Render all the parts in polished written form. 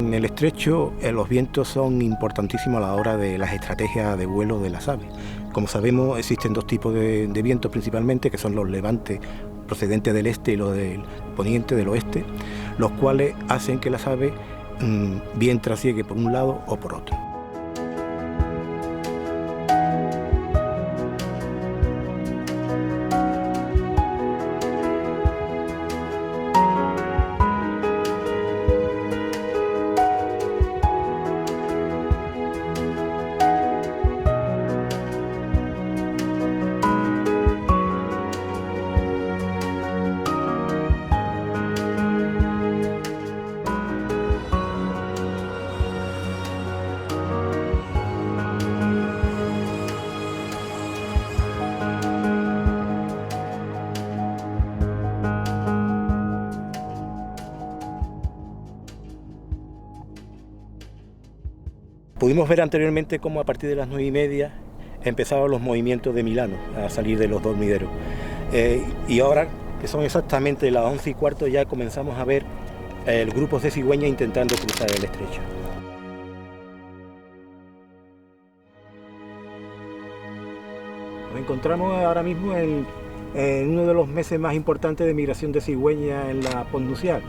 En el estrecho los vientos son importantísimos a la hora de las estrategias de vuelo de las aves. Como sabemos, existen dos tipos de vientos principalmente, que son los levantes procedentes del este y los del poniente, del oeste, los cuales hacen que las aves bien trasiegue por un lado o por otro. Pudimos ver anteriormente cómo a partir de las 9:30 empezaban los movimientos de Milano a salir de los dormideros. Y ahora, que son exactamente las 11:15, ya comenzamos a ver grupos de cigüeñas intentando cruzar el estrecho. Nos encontramos ahora mismo en uno de los meses más importantes de migración de cigüeñas en la postnucial.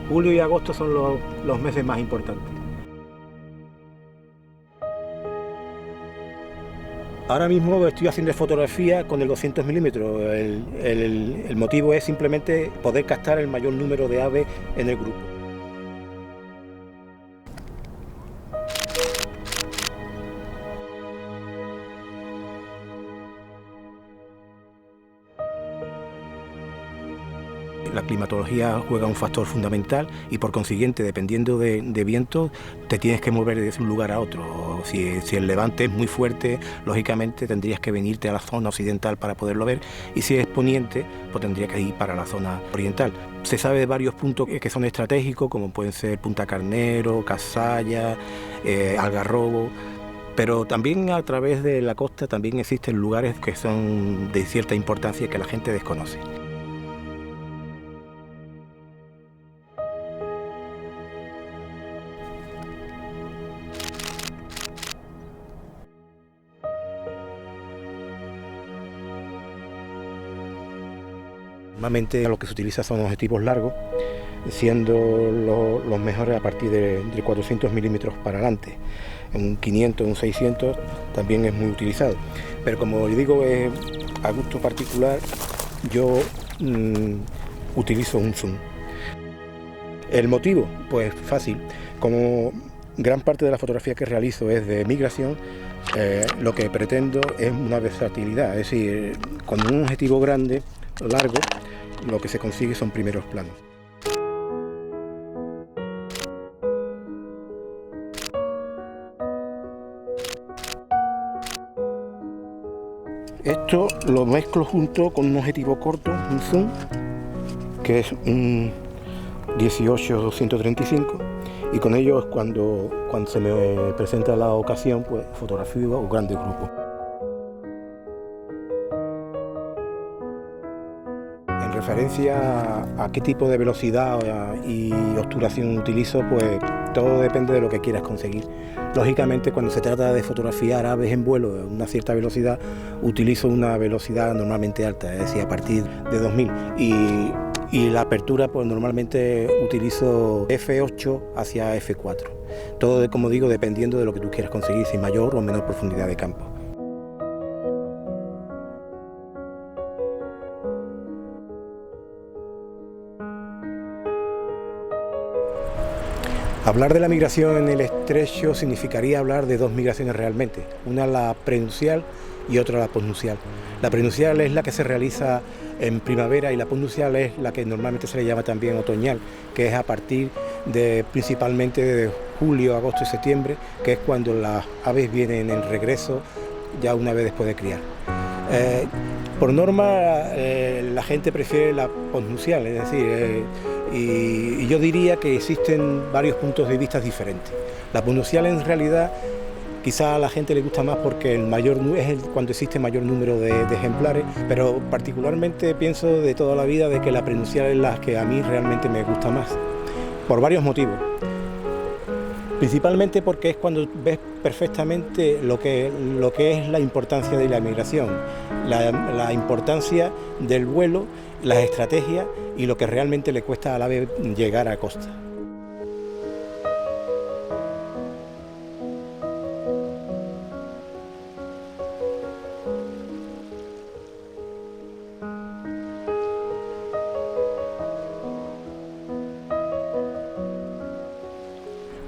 Julio y agosto son los meses más importantes. Ahora mismo estoy haciendo fotografía con el 200 milímetros. El motivo es simplemente poder captar el mayor número de aves en el grupo. La climatología juega un factor fundamental y por consiguiente, dependiendo de viento, te tienes que mover de un lugar a otro. Si el levante es muy fuerte, lógicamente tendrías que venirte a la zona occidental para poderlo ver, y si es poniente, pues tendrías que ir para la zona oriental. Se sabe de varios puntos que son estratégicos, como pueden ser Punta Carnero, Casalla, Algarrobo, pero también a través de la costa también existen lugares que son de cierta importancia y que la gente desconoce. Normalmente lo que se utiliza son objetivos largos, siendo los mejores a partir de 400 milímetros para adelante. Un 500, un 600 también es muy utilizado. Pero como digo, a gusto particular, yo utilizo un zoom. ¿El motivo? Pues fácil. Como gran parte de la fotografía que realizo es de migración, lo que pretendo es una versatilidad. Es decir, con un objetivo grande, largo, lo que se consigue son primeros planos. Esto lo mezclo junto con un objetivo corto, un zoom, que es un 18-235, y con ello es cuando se me presenta la ocasión, pues fotografío o grandes grupos. En referencia a qué tipo de velocidad y obturación utilizo, pues todo depende de lo que quieras conseguir. Lógicamente, cuando se trata de fotografiar aves en vuelo a una cierta velocidad, utilizo una velocidad normalmente alta, es decir, a partir de 2000. Y la apertura, pues normalmente utilizo f8 hacia f4. Todo, como digo, dependiendo de lo que tú quieras conseguir, si mayor o menor profundidad de campo. Hablar de la migración en el estrecho significaría hablar de dos migraciones realmente, una la prenupcial y otra la postnupcial. La prenupcial es la que se realiza en primavera y la postnupcial es la que normalmente se le llama también otoñal, que es a partir de principalmente de julio, agosto y septiembre, que es cuando las aves vienen en regreso ya una vez después de criar. Por norma la gente prefiere la postnupcial, es decir, y yo diría que existen varios puntos de vista diferentes. La postnupcial en realidad quizá a la gente le gusta más porque cuando existe mayor número de ejemplares, pero particularmente pienso de toda la vida de que la prenupcial es la que a mí realmente me gusta más, por varios motivos. Principalmente porque es cuando ves perfectamente lo que es la importancia de la migración, la importancia del vuelo, las estrategias y lo que realmente le cuesta al ave llegar a costa.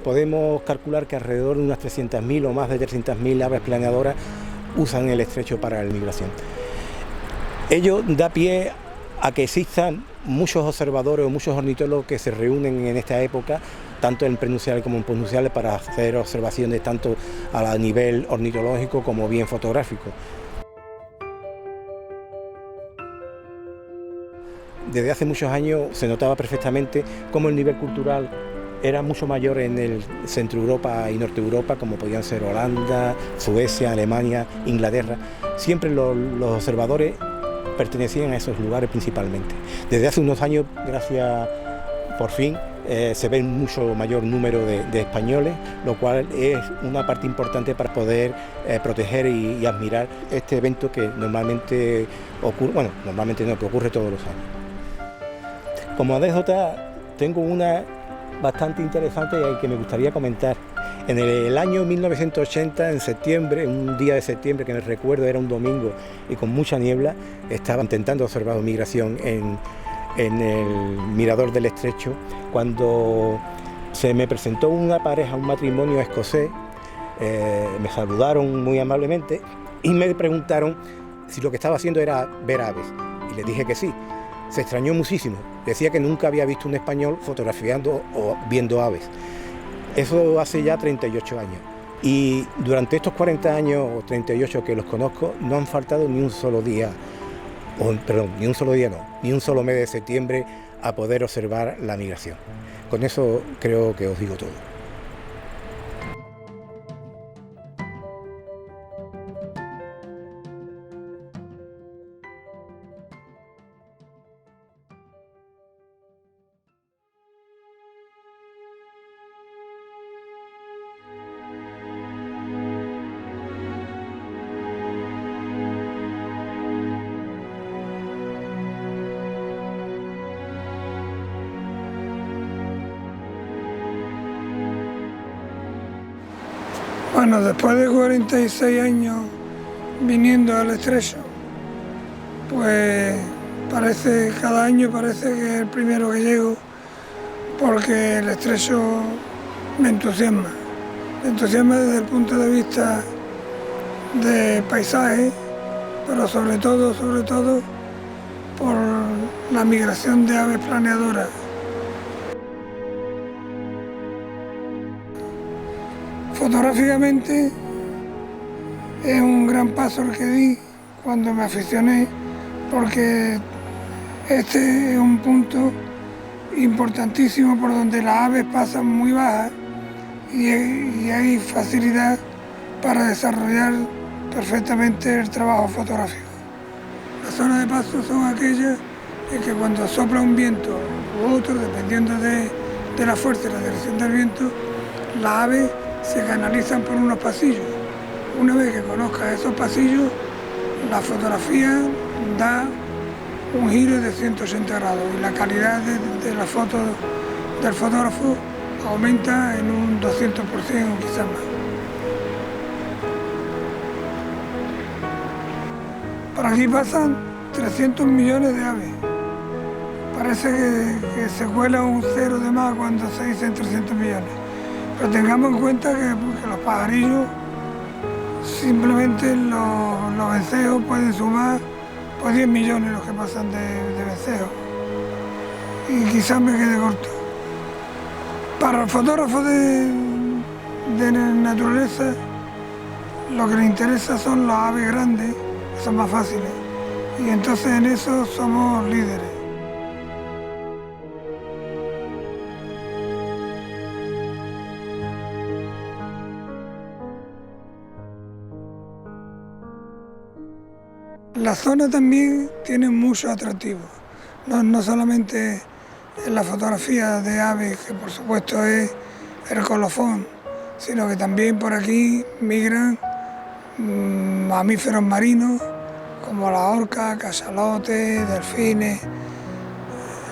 Podemos calcular que alrededor de unas 300.000 o más de 300.000 aves planeadoras usan el estrecho para la migración. Ello da pie a que existan muchos observadores o muchos ornitólogos que se reúnen en esta época, tanto en prenupciales como en posnupciales, para hacer observaciones tanto a nivel ornitológico como bien fotográfico. Desde hace muchos años se notaba perfectamente cómo el nivel cultural era mucho mayor en el Centro Europa y Norte Europa, como podían ser Holanda, Suecia, Alemania, Inglaterra. Siempre los observadores pertenecían a esos lugares principalmente. Desde hace unos años, gracias, por fin, se ve un mucho mayor número de españoles, lo cual es una parte importante para poder proteger y admirar este evento que normalmente ocurre, bueno, normalmente no, que ocurre todos los años. Como anécdota, tengo una bastante interesante y que me gustaría comentar. En el año 1980, en septiembre, un día de septiembre que me recuerdo, era un domingo y con mucha niebla, estaba intentando observar migración en el mirador del Estrecho, cuando se me presentó una pareja, un matrimonio escocés. Me saludaron muy amablemente y me preguntaron si lo que estaba haciendo era ver aves, y les dije que sí. Se extrañó muchísimo, decía que nunca había visto un español fotografiando o viendo aves. Eso hace ya 38 años. Y durante estos 40 años o 38 que los conozco, no han faltado ni un solo día, ni un solo día no, ni un solo mes de septiembre a poder observar la migración. Con eso creo que os digo todo. Bueno, después de 46 años viniendo al Estrecho, pues cada año parece que es el primero que llego, porque el Estrecho me entusiasma. Me entusiasma desde el punto de vista de paisaje, pero sobre todo por la migración de aves planeadoras. Fotográficamente es un gran paso el que di cuando me aficioné, porque este es un punto importantísimo por donde las aves pasan muy bajas y hay facilidad para desarrollar perfectamente el trabajo fotográfico. Las zonas de paso son aquellas en que cuando sopla un viento u otro, dependiendo de la fuerza y la dirección del viento, las aves se canalizan por unos pasillos. Una vez que conozcas esos pasillos, la fotografía da un giro de 180 grados y la calidad de la foto del fotógrafo aumenta en un 200% o quizás más. Por aquí pasan 300 millones de aves. Parece que se cuela un cero de más cuando se dicen 300 millones. Pero tengamos en cuenta que los pajarillos, simplemente los vencejos pueden sumar pues 10 millones los que pasan de vencejos. Y quizás me quede corto. Para el fotógrafo de naturaleza, lo que le interesa son las aves grandes, que son más fáciles. Y entonces en eso somos líderes. La zona también tiene muchos atractivos, no solamente en la fotografía de aves, que por supuesto es el colofón sino que también por aquí migran mamíferos marinos como la orca, cachalotes, delfines.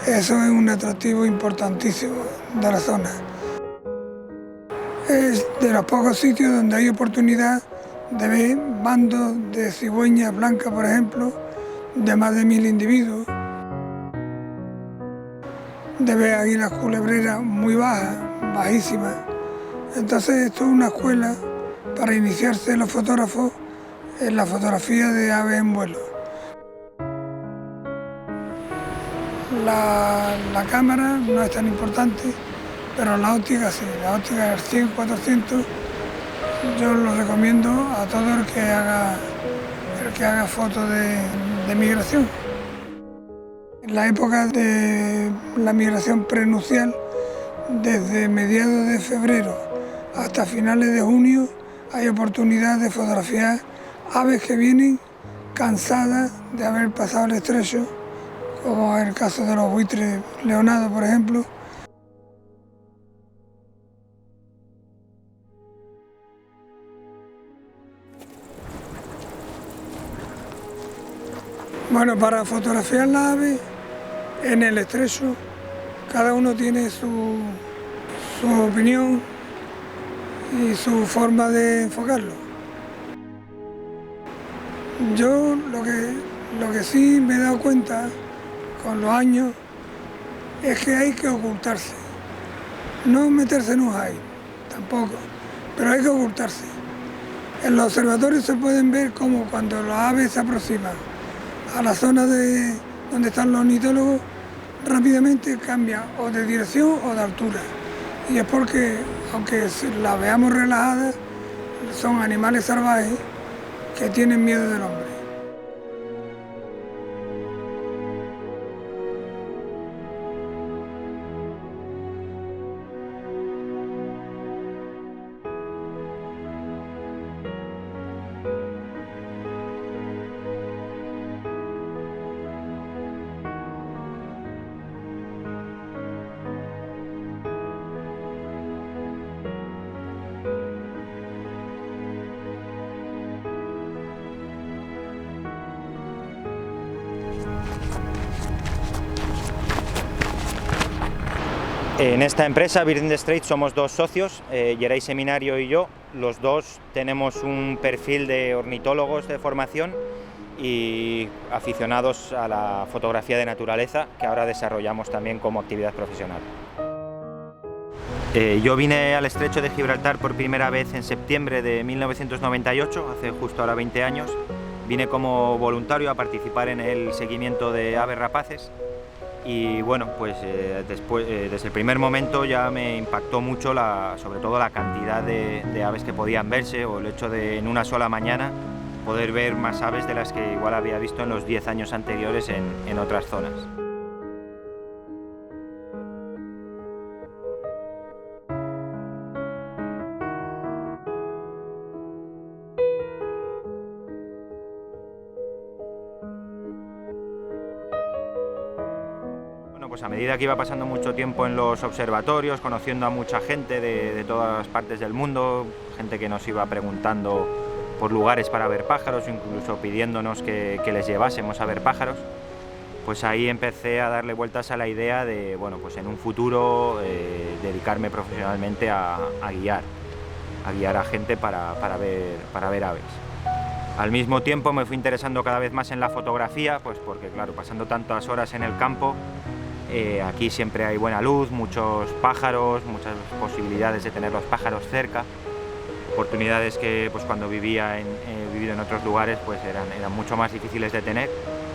Eso es un atractivo importantísimo de la zona. Es de los pocos sitios donde hay oportunidad de ver bandos de cigüeñas blancas, por ejemplo, de más de 1000 individuos, de ver águilas culebreras muy bajas, bajísimas. Entonces esto es una escuela para iniciarse los fotógrafos en la fotografía de aves en vuelo. La cámara no es tan importante, pero la óptica sí, la óptica del 100-400 yo lo recomiendo a todo el que haga fotos de migración. En la época de la migración prenupcial, desde mediados de febrero hasta finales de junio, hay oportunidad de fotografiar aves que vienen cansadas de haber pasado el estrecho, como es el caso de los buitres leonados, por ejemplo. Bueno, para fotografiar las aves en el estrecho, cada uno tiene su opinión y su forma de enfocarlo. Yo lo que sí me he dado cuenta con los años es que hay que ocultarse. No meterse en un high, tampoco, pero hay que ocultarse. En los observatorios se pueden ver cómo cuando las aves se aproximan a la zona donde están los ornitólogos, rápidamente cambia o de dirección o de altura. Y es porque, aunque las veamos relajadas, son animales salvajes que tienen miedo del hombre. En esta empresa, Birds in Straits, somos dos socios, Geray Seminario y yo. Los dos tenemos un perfil de ornitólogos de formación y aficionados a la fotografía de naturaleza, que ahora desarrollamos también como actividad profesional. Yo vine al Estrecho de Gibraltar por primera vez en septiembre de 1998, hace justo ahora 20 años. Vine como voluntario a participar en el seguimiento de aves rapaces. Y bueno, pues desde el primer momento ya me impactó mucho sobre todo la cantidad de aves que podían verse, o el hecho de en una sola mañana poder ver más aves de las que igual había visto en los 10 años anteriores en otras zonas. Pues a medida que iba pasando mucho tiempo en los observatorios, conociendo a mucha gente de todas partes del mundo, gente que nos iba preguntando por lugares para ver pájaros, incluso pidiéndonos que les llevásemos a ver pájaros, pues ahí empecé a darle vueltas a la idea de, bueno, pues en un futuro dedicarme profesionalmente a guiar a gente para ver aves. Al mismo tiempo me fui interesando cada vez más en la fotografía, pues porque claro, pasando tantas horas en el campo, aquí siempre hay buena luz, muchos pájaros, muchas posibilidades de tener los pájaros cerca, oportunidades que pues cuando he vivido en otros lugares pues eran mucho más difíciles de tener,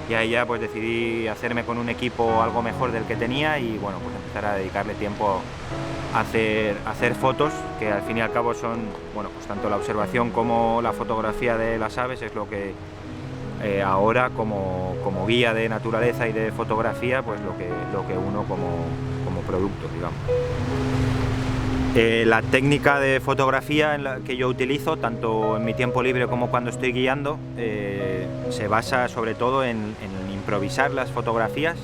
y ahí ya pues decidí hacerme con un equipo algo mejor del que tenía y bueno, pues empezar a dedicarle tiempo a hacer fotos, que al fin y al cabo son, bueno, pues tanto la observación como la fotografía de las aves es lo que ahora como guía de naturaleza y de fotografía, pues lo que uno como producto, digamos. La técnica de fotografía que yo utilizo, tanto en mi tiempo libre como cuando estoy guiando, se basa sobre todo en improvisar las fotografías,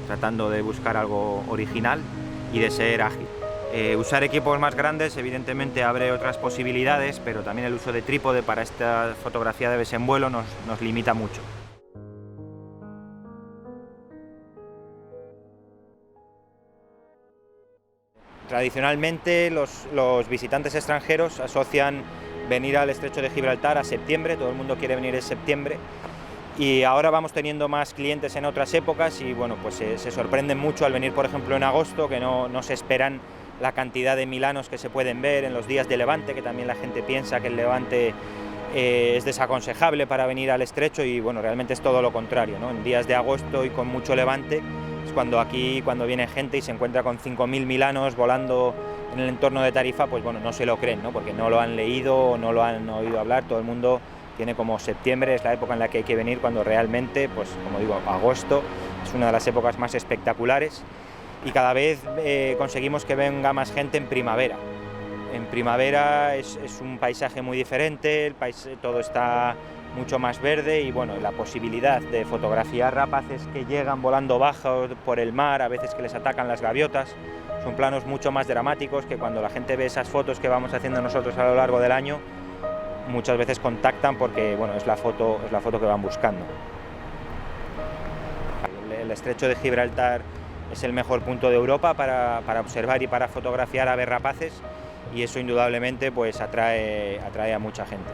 tratando de buscar algo original y de ser ágil. Usar equipos más grandes evidentemente abre otras posibilidades, pero también el uso de trípode para esta fotografía de aves en vuelo nos limita mucho. Tradicionalmente los visitantes extranjeros asocian venir al Estrecho de Gibraltar a septiembre, todo el mundo quiere venir en septiembre, y ahora vamos teniendo más clientes en otras épocas y bueno, pues se sorprenden mucho al venir, por ejemplo, en agosto, que no se esperan la cantidad de milanos que se pueden ver en los días de levante, que también la gente piensa que el levante es desaconsejable para venir al estrecho y bueno, realmente es todo lo contrario, ¿no? En días de agosto y con mucho levante es cuando viene gente y se encuentra con 5.000 milanos volando en el entorno de Tarifa, pues bueno, no se lo creen, ¿no? Porque no lo han leído o no lo han oído hablar. Todo el mundo tiene como septiembre, es la época en la que hay que venir, cuando realmente, pues como digo, agosto es una de las épocas más espectaculares y cada vez conseguimos que venga más gente en primavera. En primavera es un paisaje muy diferente, todo está mucho más verde y bueno, la posibilidad de fotografiar rapaces que llegan volando bajo por el mar, a veces que les atacan las gaviotas, son planos mucho más dramáticos que cuando la gente ve esas fotos que vamos haciendo nosotros a lo largo del año, muchas veces contactan porque bueno, es la foto que van buscando. El Estrecho de Gibraltar es el mejor punto de Europa para observar y para fotografiar aves rapaces y eso indudablemente pues atrae a mucha gente.